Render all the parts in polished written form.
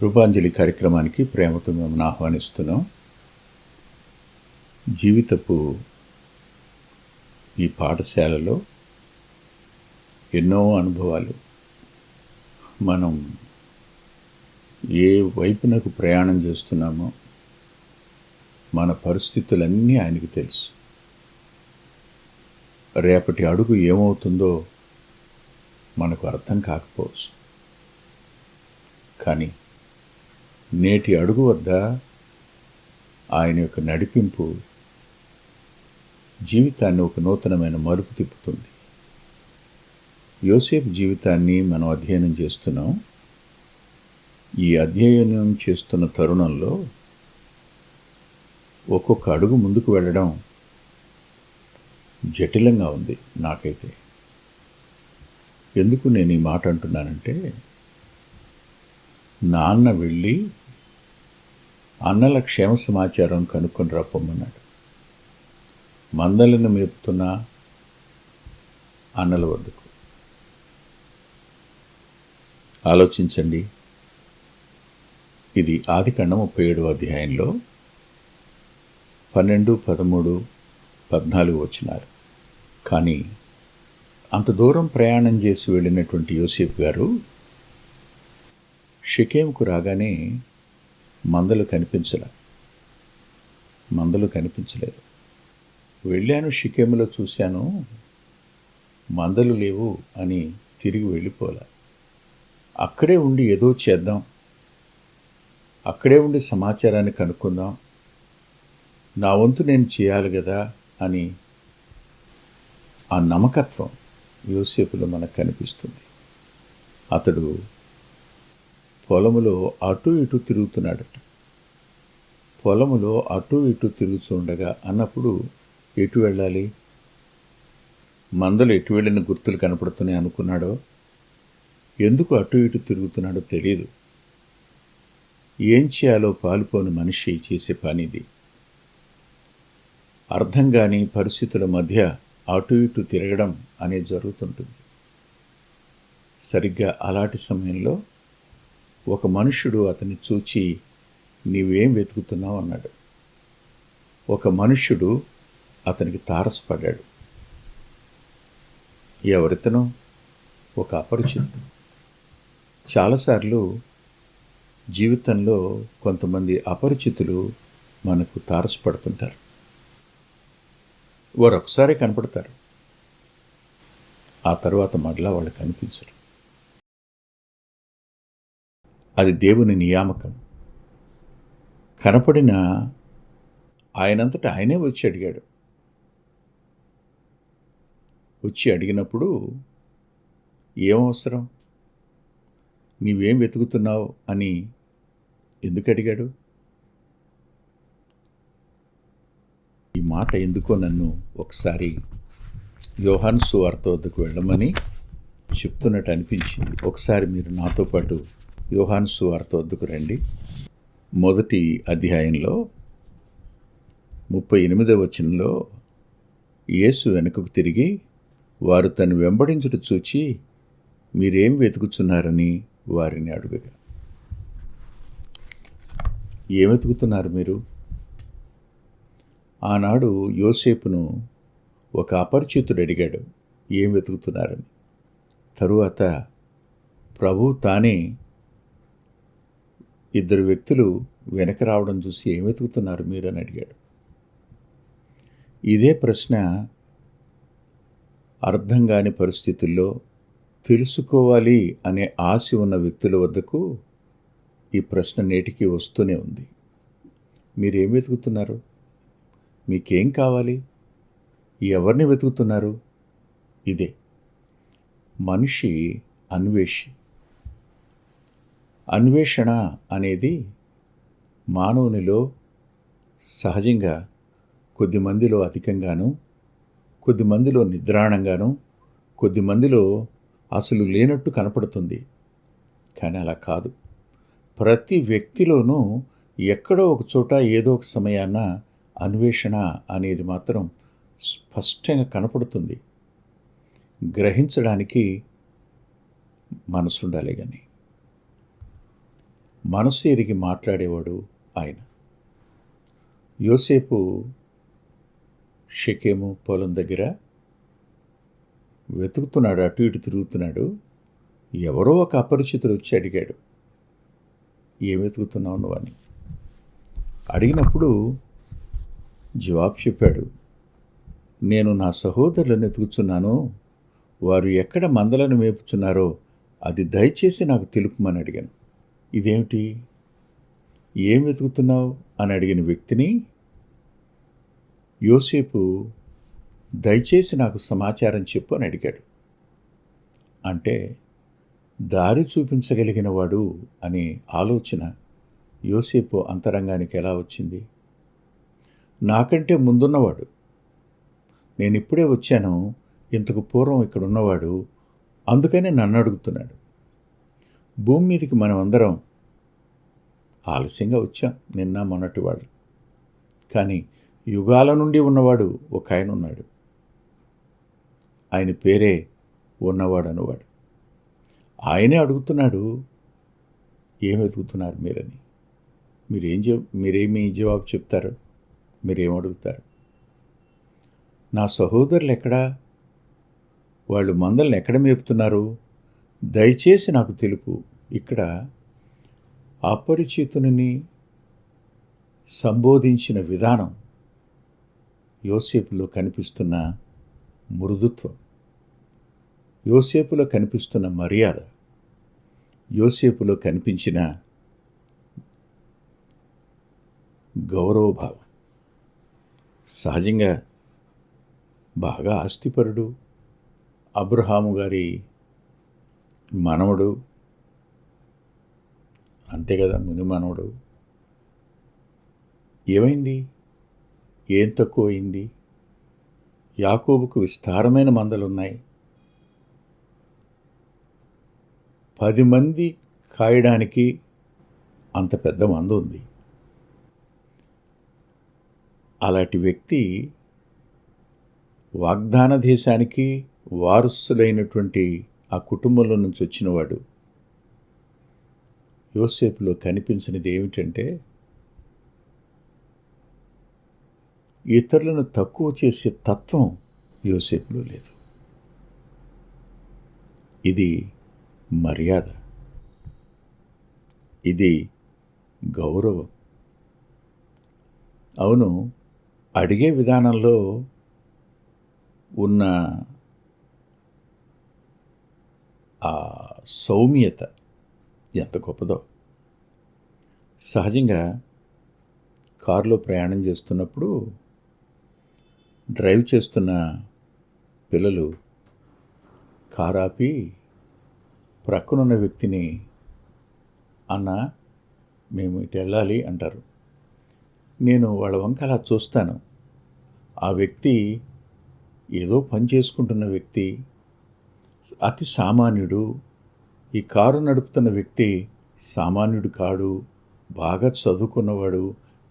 కృపాంజలి కార్యక్రమానికి ప్రేమతో మేము ఆహ్వానిస్తున్నాం. జీవితపు ఈ పాఠశాలలో ఎన్నో అనుభవాలు, మనం ఏ వైపునకు ప్రయాణం చేస్తున్నామో మన పరిస్థితులన్నీ ఆయనకి తెలుసు. రేపటి అడుగు ఏమవుతుందో మనకు అర్థం కాకపోవచ్చు, కానీ నేటి అడుగు వద్ద ఆయన యొక్క నడిపింపు జీవితాన్ని ఒక నూతనమైన మలుపు తిప్పుతుంది. యోసేపు జీవితాన్ని మనం అధ్యయనం చేస్తున్నాం. ఈ అధ్యయనం చేస్తున్న తరుణంలో ఒక్కొక్క అడుగు ముందుకు వెళ్ళడం జటిలంగా ఉంది నాకైతే. ఎందుకు నేను ఈ మాట అంటున్నానంటే, నాన్న వెళ్ళి అన్నల క్షేమ సమాచారం కనుక్కొని రప్పమన్నాడు. మందలను మేపుతున్న అన్నల వద్దకు. ఆలోచించండి, ఇది ఆదికాండం 37వ అధ్యాయంలో 12, 13, 14 వచనాలు. కానీ అంత దూరం ప్రయాణం చేసి వెళ్ళినటువంటి యోసేపు గారు షెకెముకు రాగానే మందలు కనిపించలేదు. వెళ్ళాను, షెకెములో చూశాను, మందలు లేవు అని తిరిగి వెళ్ళిపోలే. అక్కడే ఉండి ఏదో చేద్దాం, అక్కడే ఉండి సమాచారాన్ని కనుక్కుందాం, నా వంతు నేను చేయాలి కదా అని ఆ నమ్మకత్వం యోసేపులో మనకు కనిపిస్తుంది. అతడు పొలములో అటు ఇటు తిరుగుతున్నాడట. పొలములో అటు ఇటు తిరుగుతుండగా అన్నప్పుడు ఎటు వెళ్ళాలి? మందలు ఎటు వెళ్ళిన గుర్తులు కనపడుతున్నాయి అనుకున్నాడో, ఎందుకు అటు ఇటు తిరుగుతున్నాడో తెలియదు. ఏం చేయాలో పాలుపోని మనిషి చేసే పనిది. అర్థం కాని పరిస్థితుల మధ్య అటు ఇటు తిరగడం అనేది జరుగుతుంటుంది. సరిగ్గా అలాంటి సమయంలో ఒక మనుష్యుడు అతన్ని చూచి, నీవేం వెతుకుతున్నావు అన్నాడు. ఒక మనుష్యుడు అతనికి తారసపడ్డాడు. ఎవరితనో? ఒక అపరిచితుడు. చాలాసార్లు జీవితంలో కొంతమంది అపరిచితులు మనకు తారసపడుతుంటారు. వారు ఒకసారి కనపడతారు, ఆ తర్వాత మరలా వాళ్ళు కనిపించరు. అది దేవుని నియామకం. కనపడిన ఆయనంతటా ఆయనే వచ్చి అడిగాడు. వచ్చి అడిగినప్పుడు ఏం అవసరం, నీవేం వెతుకుతున్నావు అని ఎందుకు అడిగాడు? ఈ మాట ఎందుకో నన్ను ఒకసారి యోహాను సువార్త వద్దకు వెళ్ళమని చెప్తున్నట్టు అనిపించింది. ఒకసారి మీరు నాతో పాటు యోహాను సువార్త వద్దకు రండి. 1వ అధ్యాయంలో 38వ వచనంలో యేసు వెనుకకు తిరిగి, వారు తను వెంబడించుట చూచి, మీరేం వెతుకుతున్నారని వారిని అడుగగా. ఏం వెతుకుతున్నారు మీరు? ఆనాడు యోసేపును ఒక అపరిచితుడు అడిగాడు, ఏం వెతుకుతున్నారని. తరువాత ప్రభువు తానే 2 వ్యక్తులు వెనక రావడం చూసి, ఏం వెతుకుతున్నారు మీరు అని అడిగాడు. ఇదే ప్రశ్న అర్థం కాని పరిస్థితుల్లో తెలుసుకోవాలి అనే ఆశ ఉన్న వ్యక్తుల వద్దకు ఈ ప్రశ్న నేటికి వస్తూనే ఉంది. మీరేం వెతుకుతున్నారు? మీకేం కావాలి? ఎవరిని వెతుకుతున్నారు? ఇదే మనిషి అన్వేషణ అనేది మానవునిలో సహజంగా కొద్దిమందిలో అధికంగాను, కొద్దిమందిలో నిద్రాణంగాను, కొద్దిమందిలో అసలు లేనట్టు కనపడుతుంది. కానీ అలా కాదు. ప్రతి వ్యక్తిలోనూ ఎక్కడో ఒక చోట ఏదో ఒక సమయాన అన్వేషణ అనేది మాత్రం స్పష్టంగా కనపడుతుంది. గ్రహించడానికి మనసుండాలి. కానీ మనసు ఎరిగి మాట్లాడేవాడు ఆయన. యోసేపు షెకెము పొలం దగ్గర వెతుకుతున్నాడు, అటు ఇటు తిరుగుతున్నాడు. ఎవరో ఒక అపరిచితుడు వచ్చి అడిగాడు, ఏం వెతుకుతున్నావు నువ్వు అని. అడిగినప్పుడు జవాబు చెప్పాడు, నేను నా సహోదరులను వెతుకుతున్నాను, వారు ఎక్కడ మందలను మేపుచున్నారో అది దయచేసి నాకు తెలుపమని అడిగాను. ఇదేమిటి, ఏం వెతుకుతున్నావు అని అడిగిన వ్యక్తిని యోసేపు దయచేసి నాకు సమాచారం చెప్పు అని అడిగాడు. అంటే దారి చూపించగలిగిన వాడు అనే ఆలోచన యోసేపు అంతరంగానికి ఎలా వచ్చింది? నాకంటే ముందున్నవాడు, నేను ఇప్పుడే వచ్చాను, ఇంతకు పూర్వం ఇక్కడ ఉన్నవాడు, అందుకనే నన్ను అడుగుతున్నాడు. భూమి మీదకి మనం అందరం ఆలస్యంగా వచ్చాం, నిన్న మొన్నటి వాళ్ళు. కానీ యుగాల నుండి ఉన్నవాడు ఒక ఆయన ఉన్నాడు, ఆయన పేరే ఉన్నవాడు అనువాడు. ఆయనే అడుగుతున్నాడు, ఏం వెతుకుతున్నారు మీరని. మీరేమీ జవాబు చెప్తారు? మీరేం అడుగుతారు? నా సహోదరులు ఎక్కడా, వాళ్ళు మందల్ని ఎక్కడ మేపుతున్నారు, దయచేసి నాకు తెలుపు. ఇక్కడ అపరిచితుని సంబోధించిన విధానం, యోసేపులో కనిపిస్తున్న మృదుత్వం, యోసేపులో కనిపిస్తున్న మర్యాద, యోసేపులో కనిపించిన గౌరవభావం. సహజంగా బాగా ఆస్తిపరుడు, అబ్రహాము గారి మనవడు, అంతే కదా, ముని మనవడు. ఏమైంది, ఏం తక్కువైంది? యాకోబుకు విస్తారమైన మందలున్నాయి, 10 మంది కాయడానికి అంత పెద్ద మంద ఉంది. అలాంటి వ్యక్తి వాగ్దాన దేశానికి వారసులైనటువంటి ఆ కుటుంబంలో నుంచి వచ్చినవాడు. యోసేపులో కనిపించినది ఏమిటంటే, ఇతరులను తక్కువ చేసే తత్వం యోసేపులో లేదు. ఇది మర్యాద, ఇది గౌరవం. అవును, అడిగే విధానంలో ఉన్న ఆ సౌమ్యత ఎంత గొప్పదో. సహజంగా కారులో ప్రయాణం చేస్తున్నప్పుడు డ్రైవ్ చేస్తున్న పిల్లలు కారు ఆపి ప్రక్కనున్న వ్యక్తిని, అన్న మేము ఇటు వెళ్ళాలి అంటారు. నేను వాళ్ళ వంక అలా చూస్తాను. ఆ వ్యక్తి ఏదో పని చేసుకుంటున్న వ్యక్తి, అతి సామాన్యుడు. ఈ కారు నడుపుతున్న వ్యక్తి సామాన్యుడు కాడు, బాగా చదువుకున్నవాడు,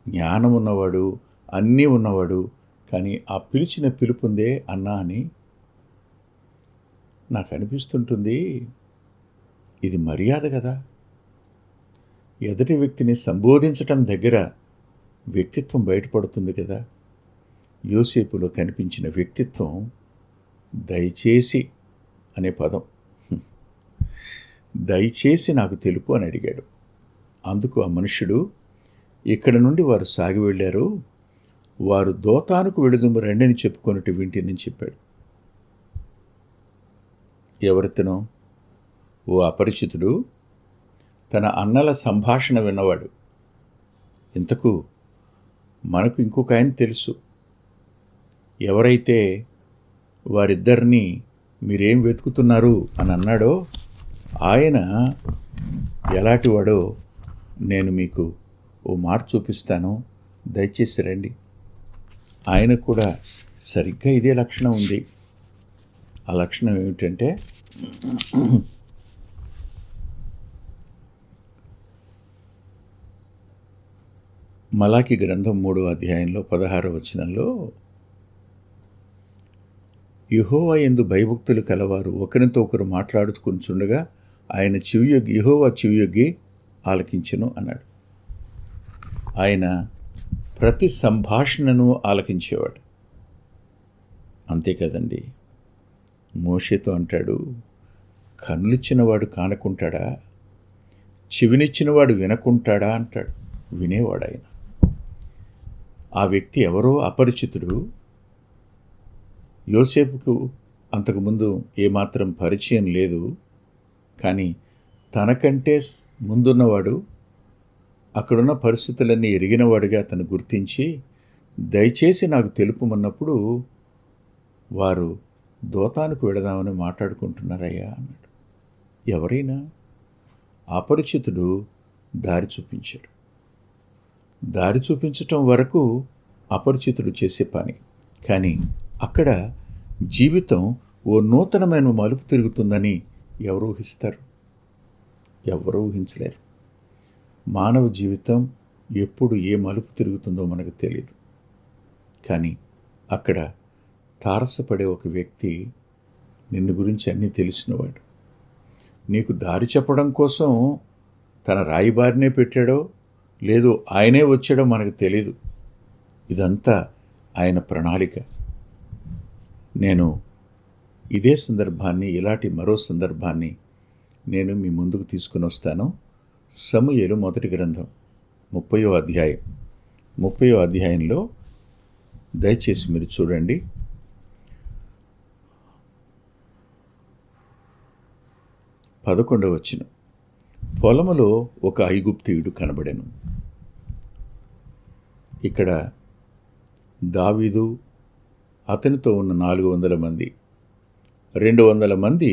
జ్ఞానం ఉన్నవాడు, అన్నీ ఉన్నవాడు. కానీ ఆ పిలిచిన పిలుపుందే అన్నా అని నాకు అనిపిస్తుంటుంది. ఇది మర్యాద కదా. ఎదుటి వ్యక్తిని సంబోధించటం దగ్గర వ్యక్తిత్వం బయటపడుతుంది కదా. యోసేపులో కనిపించిన వ్యక్తిత్వం దయచేసి అనే పదం. దయచేసి నాకు తెలుపు అని అడిగాడు. అందుకు ఆ మనుష్యుడు, ఇక్కడ నుండి వారు సాగి వెళ్ళారు, వారు దోతానుకు వెళుదుము రండిని చెప్పుకొనుట వింటిని చెప్పాడు. ఎవరితనో ఓ అపరిచితుడు, తన అన్నల సంభాషణ విన్నవాడు. ఇంతకు మనకు ఇంకొక ఆయన తెలుసు. ఎవరైతే వారిద్దరినీ మీరేం వెతుకుతున్నారు అని అన్నాడో ఆయన ఎలాంటివాడో నేను మీకు ఓ మాట చూపిస్తాను, దయచేసి రండి. ఆయన కూడా సరిగ్గా ఇదే లక్షణం ఉంది. ఆ లక్షణం ఏమిటంటే, మలాకి గ్రంథం 3వ అధ్యాయంలో 16వ వచనంలో, యెహోవా యందు భయభక్తులు కలవారు ఒకరితో ఒకరు మాట్లాడుకుంటుండగా ఆయన యెహోవా చెవియొగ్గి ఆలకించెను అన్నాడు. ఆయన ప్రతి సంభాషణను ఆలకించేవాడు. అంతే కదండి. మోషేతో అంటాడు, కన్నులిచ్చినవాడు కానకుంటాడా, చెవినిచ్చినవాడు వినకుంటాడా అంటాడు. వినేవాడు ఆయన. ఆ వ్యక్తి ఎవరో అపరిచితుడు. యోసేపుకు అంతకుముందు ఏమాత్రం పరిచయం లేదు. కానీ తనకంటే ముందున్నవాడు, అక్కడున్న పరిస్థితులన్నీ ఎరిగినవాడుగా అతను గుర్తించి, దయచేసి నాకు తెలుపుమన్నప్పుడు వారు దోతానికి వెళదామని మాట్లాడుకుంటున్నారయ్యా అన్నాడు. ఎవరైనా అపరిచితుడు దారి చూపించాడు. దారి చూపించటం వరకు అపరిచితుడు చేసే పని. కానీ అక్కడ జీవితం ఓ నూతనమైన మలుపు తిరుగుతుందని ఎవరు ఊహిస్తారు? ఎవరు ఊహించలేరు. మానవ జీవితం ఎప్పుడు ఏ మలుపు తిరుగుతుందో మనకు తెలియదు. కానీ అక్కడ తారసపడే ఒక వ్యక్తి నిన్ను గురించి అన్నీ తెలిసినవాడు. నీకు దారి చెప్పడం కోసం తన రాయిబారినే పెట్టాడో లేదో ఆయనే వచ్చాడో మనకు తెలీదు. ఇదంతా ఆయన ప్రణాళిక. నేను ఇదే సందర్భాన్ని, ఇలాంటి మరో సందర్భాన్ని నేను మీ ముందుకు తీసుకుని వస్తాను. సమూయేలు మొదటి గ్రంథం 30వ అధ్యాయం. 30వ అధ్యాయంలో దయచేసి మీరు చూడండి. 11వ వచనం. పొలములో ఒక ఐగుప్తీయుడు కనబడెను. ఇక్కడ దావీదు, అతనితో ఉన్న 400 మంది, 200 మంది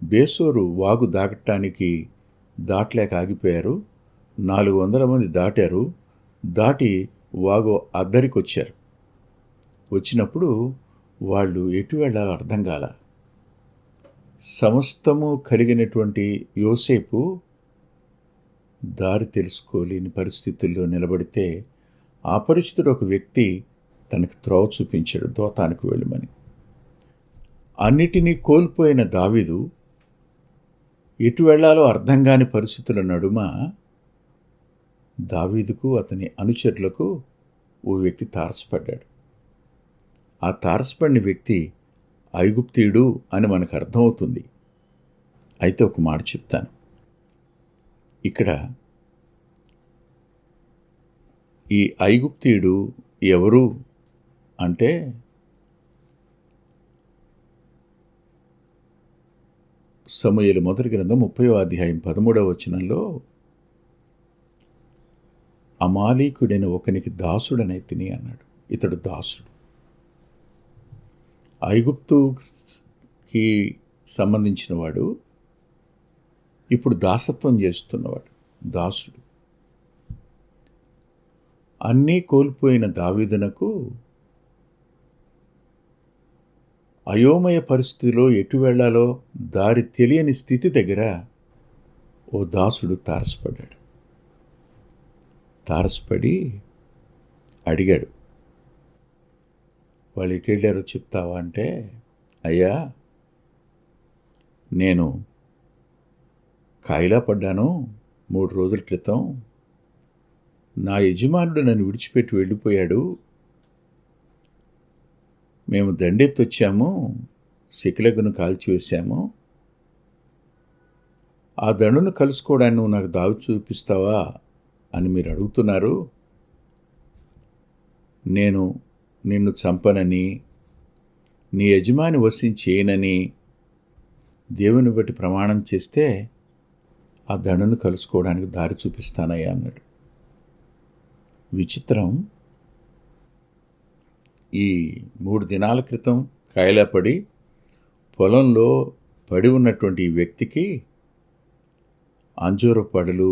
బేసోరు వాగు దాటడానికి దాటలేక ఆగిపోయారు. 400 మంది దాటారు. దాటి వాగు అద్దరికి వచ్చారు. వచ్చినప్పుడు వాళ్ళు ఎటు వెళ్ళాలో అర్థం కాల. సమస్తము కలిగినటువంటి యోసేపు దారి తెలుసుకోలేని పరిస్థితుల్లో నిలబడితే అపరిచితుడు ఒక వ్యక్తి తనకు త్రోవ చూపించాడు, దోతానికి వెళ్ళమని. అన్నిటినీ కోల్పోయిన దావీదు ఎటు వెళ్ళాలో అర్థం కాని పరిస్థితుల నడుమ దావీదుకు అతని అనుచరులకు ఓ వ్యక్తి తారసపడ్డాడు. ఆ తారసపడిన వ్యక్తి ఐగుప్తీయుడు అని మనకు అర్థమవుతుంది. అయితే ఒక మాట చెప్తాను. ఇక్కడ ఈ ఐగుప్తీయుడు ఎవరు అంటే సమూయేలు మొదటి గ్రంథం 30వ అధ్యాయం 13వ వచనంలో అమాలీకుడైన ఒకనికి దాసుడనైతిని అన్నాడు. ఇతడు దాసుడు. ఐగుప్తుకి సంబంధించిన వాడు, ఇప్పుడు దాసత్వం చేస్తున్నవాడు, దాసుడు. అన్నీ కోల్పోయిన దావీదునకు అయోమయ పరిస్థితిలో ఎటు వెళ్ళాలో దారి తెలియని స్థితి దగ్గర ఓ దాసుడు తారసపడ్డాడు. తారసపడి అడిగాడు, వాళ్ళు ఎటు వెళ్ళారో చెప్తావా అంటే, అయ్యా నేను కాయిలా పడ్డాను 3 రోజుల క్రితం. నా యజమానుడు నన్ను విడిచిపెట్టి వెళ్ళిపోయాడు. మేము దండెత్తొచ్చాము, సిక్లగును కాల్చివేశాము. ఆ దండును కలుసుకోవడానికి నువ్వు నాకు దారి చూపిస్తావా అని మీరు అడుగుతున్నారు. నేను నిన్ను చంపనని, నీ యజమాని వశం చేయనని దేవుని బట్టి ప్రమాణం చేస్తే ఆ దండును కలుసుకోవడానికి దారి చూపిస్తానయ్యా అన్నాడు. విచిత్రం, ఈ 3 దినాల క్రితం కాయలా పడి పొలంలో పడి ఉన్నటువంటి ఈ వ్యక్తికి అంజూర పడులు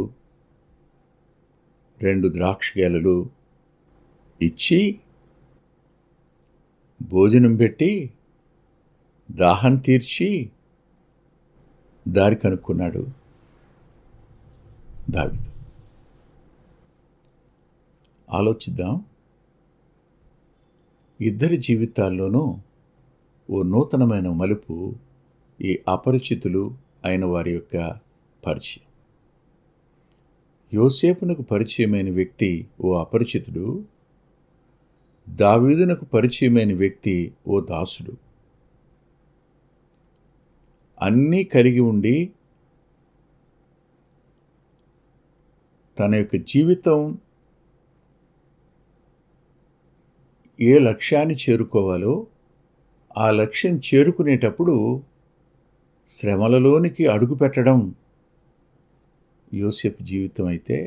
2 ద్రాక్ష గెలలు ఇచ్చి భోజనం పెట్టి దాహం తీర్చి దారి కనుక్కున్నాడు దావీదు. ఆలోచిద్దాం. ఇద్దరి జీవితాల్లోనూ ఓ నూతనమైన మలుపు ఈ అపరిచితులు అయిన వారి యొక్క పరిచయం. యోసేపునకు పరిచయమైన వ్యక్తి ఓ అపరిచితుడు, దావీదునకు పరిచయమైన వ్యక్తి ఓ దాసుడు. అన్నీ కలిగి ఉండి తన యొక్క జీవితం ఏ లక్ష్యాన్ని చేరుకోవాలో ఆ లక్ష్యం చేరుకునేటప్పుడు శ్రమలలోనికి అడుగు పెట్టడం యోసేపు జీవితం అయితే,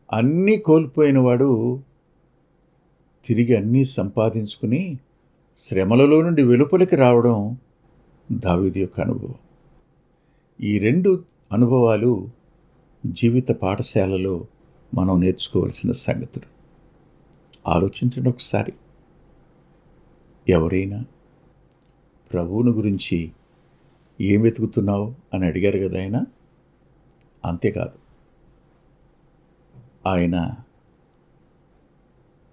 అన్నీ కోల్పోయినవాడు తిరిగి అన్నీ సంపాదించుకుని శ్రమలలో నుండి వెలుపలికి రావడం దావీదు యొక్క అనుభవం. ఈ రెండు అనుభవాలు జీవిత పాఠశాలలో మనం నేర్చుకోవాల్సిన సంగతులు. ఆలోచించండి ఒకసారి. ఎవరైనా ప్రభువుని గురించి ఏం వెతుకుతున్నావు అని అడిగారు కదా ఆయన. అంతేకాదు, ఆయన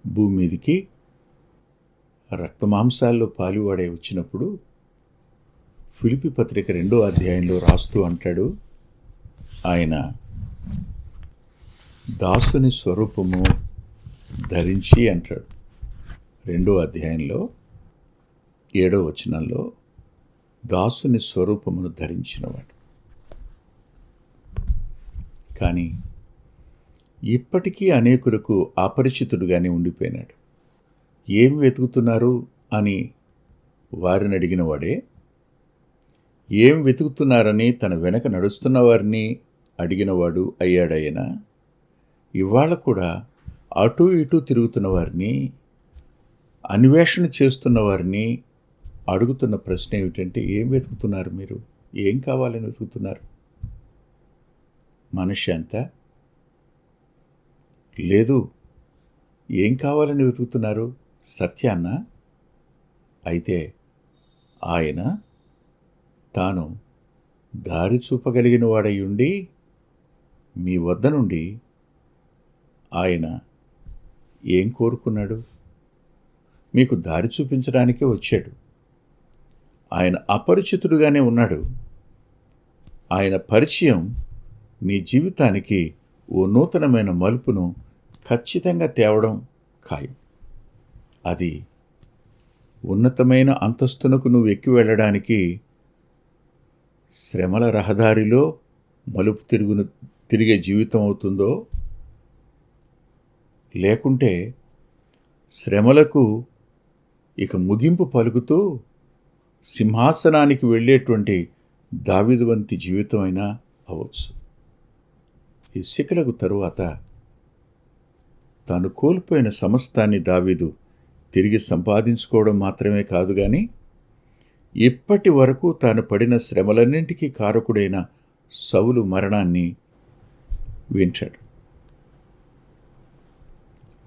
భూమి మీదికి రక్తమాంసాల్లో పాలువాడే వచ్చినప్పుడు ఫిలిప్పీ పత్రిక 2వ అధ్యాయంలో రాస్తూ అంటాడు, ఆయన దాసుని స్వరూపము ధరించి అంటాడు. 2వ అధ్యాయంలో 7వ వచనంలో దాసుని స్వరూపమును ధరించినవాడు. కానీ ఇప్పటికీ అనేకులకు అపరిచితుడుగానే ఉండిపోయినాడు. ఏం వెతుకుతున్నారు అని వారిని అడిగిన వాడే, ఏం వెతుకుతున్నారని తన వెనక నడుస్తున్న వారిని అడిగినవాడు అయ్యాడైనా, ఇవాళ కూడా అటు ఇటు తిరుగుతున్న వారిని, అన్వేషణ చేస్తున్న వారిని అడుగుతున్న ప్రశ్న ఏమిటంటే, ఏం వెతుకుతున్నారు మీరు? ఏం కావాలని వెతుకుతున్నారు? మనశ్శాంత? లేదు. ఏం కావాలని వెతుకుతున్నారు? సత్యాన్న? అయితే ఆయన తాను దారి చూపగలిగిన వాడై ఉండి మీ వద్ద నుండి ఆయన ఏం కోరుకున్నాడు? మీకు దారి చూపించడానికే వచ్చాడు. ఆయన అపరిచితుడుగానే ఉన్నాడు. ఆయన పరిచయం నీ జీవితానికి ఓ నూతనమైన మలుపును ఖచ్చితంగా తేవడం ఖాయం. అది ఉన్నతమైన అంతస్తునకు నువ్వు ఎక్కి వెళ్ళడానికి శ్రమల రహదారిలో మలుపు తిరిగే జీవితం అవుతుందో, లేకుంటే శ్రమలకు ఇక ముగింపు పలుకుతూ సింహాసనానికి వెళ్ళేటువంటి దావీదు వంటి జీవితం అయినా అవ్వచ్చు. ఈ శిఖలకు తరువాత తాను కోల్పోయిన సమస్తాన్ని దావీదు తిరిగి సంపాదించుకోవడం మాత్రమే కాదు, కానీ ఇప్పటి వరకు తాను పడిన శ్రమలన్నింటికీ కారకుడైన సౌలు మరణాన్ని వింటాడు.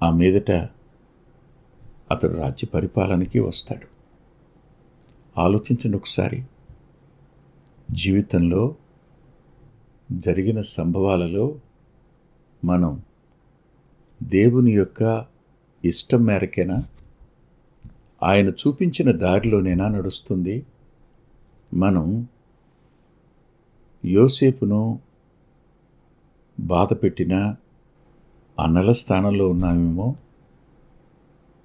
ఆ మీదట అతడు రాజ్య పరిపాలనకి వస్తాడు. ఆలోచించండి ఒకసారి. జీవితంలో జరిగిన సంభవాలలో మనం దేవుని యొక్క ఇష్టం మేరకేనా, ఆయన చూపించిన దారిలోనేనా నడుస్తుంది? మనం యోసేపును బాధ పెట్టిన అన్నల స్థానంలో ఉన్నామేమో.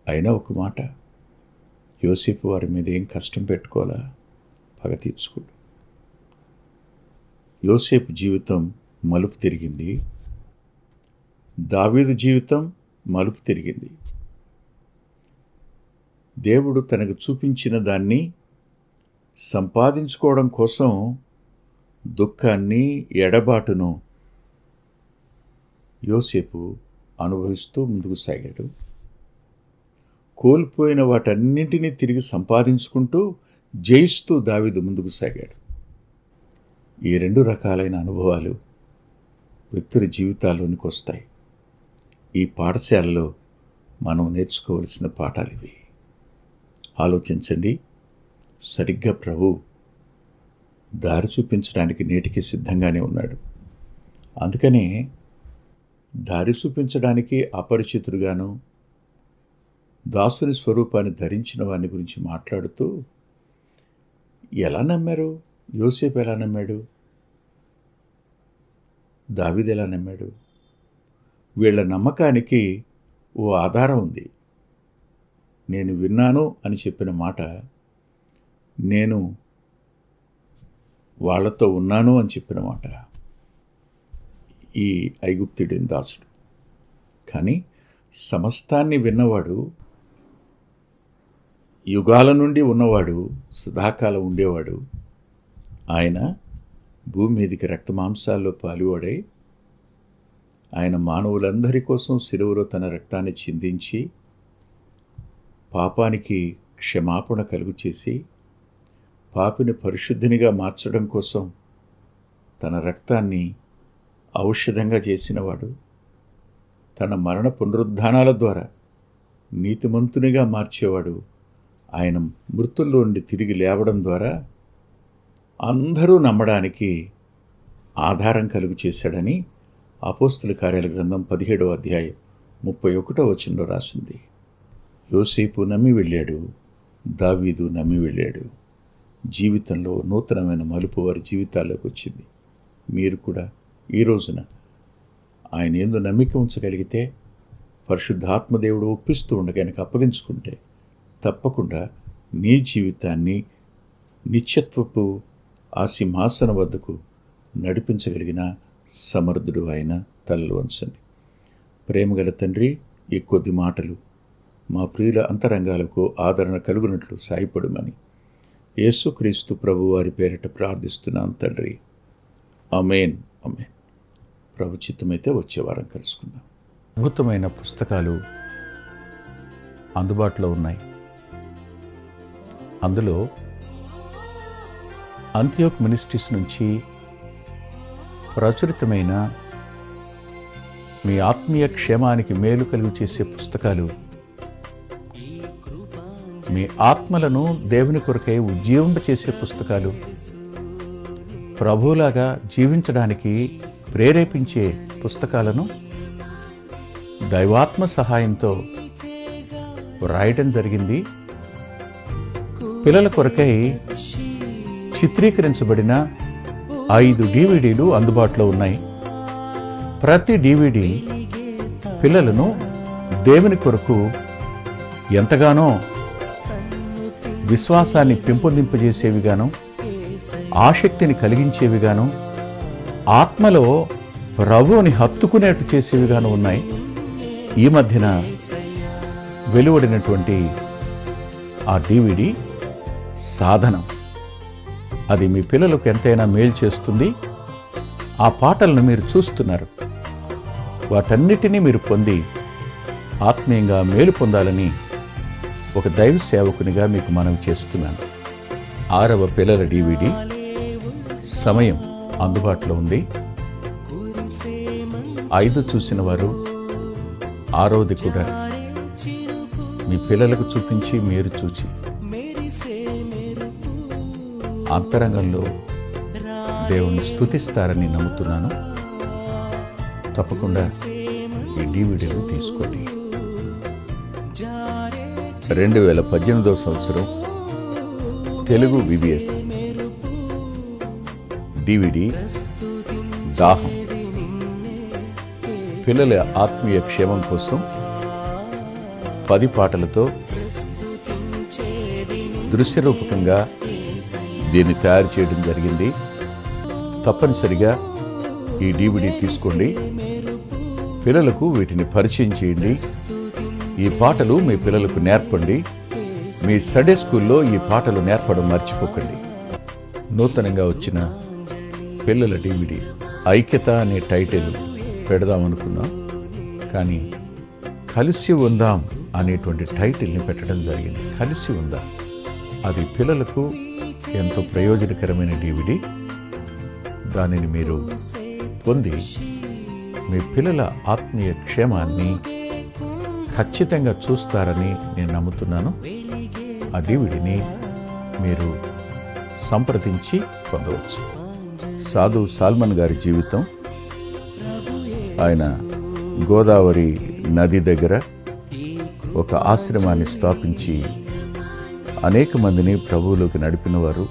అయినా ఒక మాట, యోసేపు వారి మీద ఏం కష్టం పెట్టుకోవాలా, పగ తీర్చుకోడు. యోసేపు జీవితం మలుపు తిరిగింది. దావీదు జీవితం మలుపు తిరిగింది. దేవుడు తనకు చూపించిన దాన్ని సంపాదించుకోవడం కోసం దుఃఖాన్ని, ఎడబాటును యోసేపు అనుభవిస్తూ ముందుకు సాగాడు. కోల్పోయిన వాటన్నింటినీ తిరిగి సంపాదించుకుంటూ జయిస్తూ దావీదు ముందుకు సాగాడు. ఈ రెండు రకాలైన అనుభవాలు వ్యక్తుల జీవితాల్లోనికి వస్తాయి. ఈ పాఠశాలలో మనం నేర్చుకోవలసిన పాఠాలు ఇవి. ఆలోచించండి. సరిగ్గా ప్రభు దారి చూపించడానికి నేటికి సిద్ధంగానే ఉన్నాడు. అందుకనే దారి చూపించడానికి అపరిచితుడుగాను దాసుని స్వరూపాన్ని ధరించిన వారిని గురించి మాట్లాడుతూ, ఎలా నమ్మారు? యోసేపు ఎలా నమ్మాడు? దావీదు ఎలా నమ్మాడు? వీళ్ళ నమ్మకానికి ఓ ఆధారం ఉంది. నేను విన్నాను అని చెప్పిన మాట, నేను వాళ్ళతో ఉన్నాను అని చెప్పిన మాట ఈ ఐగుప్తుడిని దాసుడు. కానీ సమస్తాన్ని విన్నవాడు, యుగాల నుండి ఉన్నవాడు, సదాకాలం ఉండేవాడు, ఆయన భూమి మీదికి రక్తమాంసాల్లో పాలువాడై ఆయన మానవులందరి కోసం శిలువలో తన రక్తాన్ని చిందించి పాపానికి క్షమాపణ కలుగు చేసి పాపిని పరిశుద్ధినిగా మార్చడం కోసం తన రక్తాన్ని ఔషధంగా చేసినవాడు, తన మరణ పునరుద్ధానాల ద్వారా నీతిమంతునిగా మార్చేవాడు, ఆయన మృతుల్లో నుండి తిరిగి లేవడం ద్వారా అందరూ నమ్మడానికి ఆధారం కలుగు చేశాడని అపోస్తుల కార్యాల గ్రంథం 17వ అధ్యాయం 31వ వచనంలో రాసింది. యోసేపు నమ్మి వెళ్ళాడు, దావీదు నమ్మి వెళ్ళాడు. జీవితంలో నూతనమైన మలుపు వారి జీవితాల్లోకి వచ్చింది. మీరు కూడా ఈ రోజున ఆయన యందు నమ్మిక ఉంచగలిగితే, పరిశుద్ధాత్మదేవుడు ఒప్పిస్తూ ఉండగా ఆయనకు అప్పగించుకుంటే తప్పకుండా నీ జీవితాన్ని నిత్యత్వపు ఆ సింహాసనం వద్దకు నడిపించగలిగిన సమర్థుడు ఆయన. తలలు వంచండి. ప్రేమగల తండ్రి, ఈ కొద్ది మాటలు మా ప్రియుల అంతరంగాలకు ఆదరణ కలుగునట్లు సాయపడమని యేసుక్రీస్తు ప్రభు వారి పేరిట ప్రార్థిస్తున్నాం తండ్రి. ఆమేన్. ఆమేన్. ప్రభు చిత్తమైతే వచ్చే వారం కలుసుకుందాం. అద్భుతమైన పుస్తకాలు అందుబాటులో ఉన్నాయి. అందులో అంత్యోక్ మినిస్ట్రీస్ నుంచి ప్రచురితమైన మీ ఆత్మీయ క్షేమానికి మేలు కలుగు చేసే పుస్తకాలు, మీ ఆత్మలను దేవుని కొరకై ఉజ్జీవింప చేసే పుస్తకాలు, ప్రభువులాగా జీవించడానికి ప్రేరేపించే పుస్తకాలను దైవాత్మ సహాయంతో రాయటం జరిగింది. పిల్లల కొరకై చిత్రీకరించబడిన 5 DVDలు అందుబాటులో ఉన్నాయి. ప్రతి DVD పిల్లలను దేవుని కొరకు ఎంతగానో విశ్వాసాన్ని పెంపొందింపజేసేవిగాను, ఆసక్తిని కలిగించేవిగాను, ఆత్మలో ప్రభువుని హత్తుకునేట్టు చేసేవిగాను ఉన్నాయి. ఈ మధ్యన వెలువడినటువంటి ఆ DVD సాధనం, అది మీ పిల్లలకు ఎంతైనా మేలు చేస్తుంది. ఆ పాటలను మీరు చూస్తున్నారు. వాటన్నిటినీ మీరు పొంది ఆత్మీయంగా మేలు పొందాలని ఒక దైవ సేవకునిగా మీకు మనవి చేస్తున్నాను. 6వ పిల్లల DVD సమయం అందుబాటులో ఉంది. 5 చూసిన వారు 6వది కూడా మీ పిల్లలకు చూపించి మీరు చూచి అంతరంగంలో దేవుని స్తుతిస్తారని నమ్ముతున్నాను. తప్పకుండా ఈ DVDలు తీసుకోండి. 2018వ సంవత్సరం తెలుగు VBS DVD దాహం, పిల్లల ఆత్మీయ క్షేమం కోసం 10 పాటలతో దృశ్యరూపకంగా దీన్ని తయారు చేయడం జరిగింది. తప్పనిసరిగా ఈ DVD తీసుకోండి. పిల్లలకు వీటిని పరిచయం చేయండి. ఈ పాటలు మీ పిల్లలకు నేర్పండి. మీ సండే స్కూల్లో ఈ పాటలు నేర్పడం మర్చిపోకండి. నూతనంగా వచ్చిన పిల్లల DVD ఐక్యత అనే టైటిల్ పెడదామనుకున్నాం, కానీ కలిసి ఉందాం అనేటువంటి టైటిల్ని పెట్టడం జరిగింది. కలిసి ఉందాం, అది పిల్లలకు ఎంతో ప్రయోజనకరమైన DVD. దానిని మీరు పొంది మీ పిల్లల ఆత్మీయ క్షేమాన్ని ఖచ్చితంగా చూస్తారని నేను నమ్ముతున్నాను. ఆ DVDని మీరు సంప్రదించి పొందవచ్చు. సాధు సాల్మన్ గారి జీవితం, ఆయన గోదావరి నది దగ్గర ఒక ఆశ్రమాన్ని స్థాపించి అనేక మందిని ప్రభువులోకి నడిపినవారు,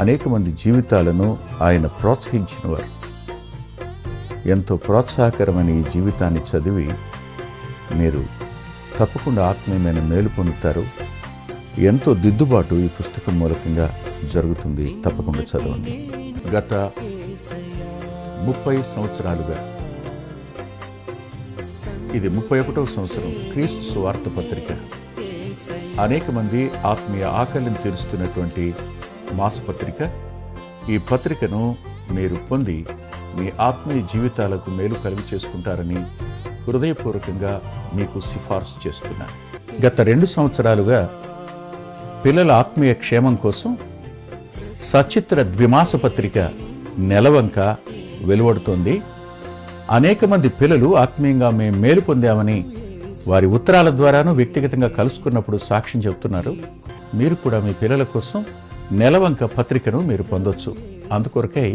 అనేక మంది జీవితాలను ఆయన ప్రోత్సహించినవారు. ఎంతో ప్రోత్సాహకరమైన ఈ జీవితాన్ని చదివి మీరు తప్పకుండా ఆత్మీయమైన మేలు పొందుతారు. ఎంతో దిద్దుబాటు ఈ పుస్తకం మూలకంగా జరుగుతుంది. తప్పకుండా చదవండి. గత 30 సంవత్సరాలుగా, ఇది 31వ సంవత్సరం, క్రీస్తు సువార్త పత్రిక అనేక మంది ఆత్మీయ ఆకలిని తీరుస్తున్నటువంటి మాసపత్రిక. ఈ పత్రికను మీరు పొంది మీ ఆత్మీయ జీవితాలకు మేలు కలుగు చేసుకుంటారని హృదయపూర్వకంగా మీకు సిఫార్సు చేస్తున్నాను. గత 2 సంవత్సరాలుగా పిల్లల ఆత్మీయ క్షేమం కోసం సచిత్ర ద్విమాస పత్రిక నెలవంక వెలువడుతోంది. అనేక మంది పిల్లలు ఆత్మీయంగా మేము మేలు పొందామని వారి ఉత్తరాల ద్వారాను వ్యక్తిగతంగా కలుసుకున్నప్పుడు సాక్ష్యం చెబుతున్నారు. మీరు కూడా మీ పిల్లల కోసం నెలవంక పత్రికను మీరు పొందొచ్చు. అందుకొరకై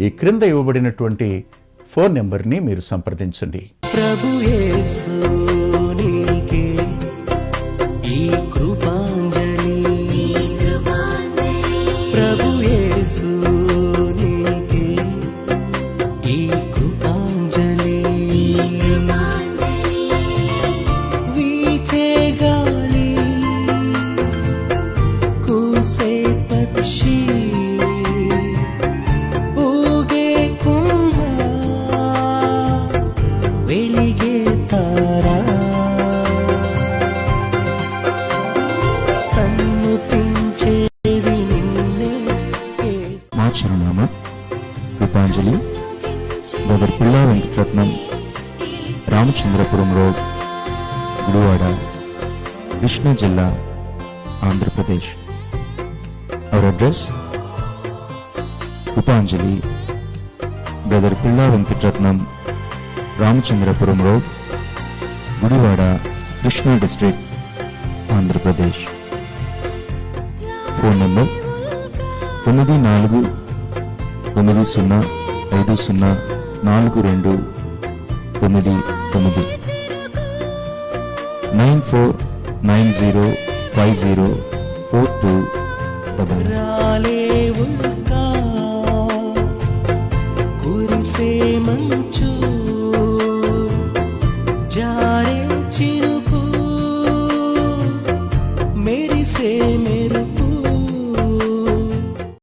ఈ క్రింద ఇవ్వబడినటువంటి ఫోన్ నెంబర్ని మీరు సంప్రదించండి. ప్రభు యేసు నీకే ఈ కృపాంజలి, ప్రభు యేసు నీకే ఈ కృపాంజలి. వీచే గాలి, కూసే పక్షి, ఊగే కుంభ, వెలిగే తారా, సన్నుతించేది నిన్నే. మా చిరునామా కృపాంజలి, బ్రదర్ పిల్లా వెంకటరత్నం, రామచంద్రపురం రోడ్, గుడివాడ, కృష్ణా జిల్లా, Andhra Pradesh. Our address: Krupanjali, brother Pilla Venkataratnam, Ramachandrapuram road, Gudivada, Krishna district, Andhra Pradesh. Phone number 9490504299 9490504299. రాలేవుగా కురిసే మంచు, జారే చిరుకు, మెరిసే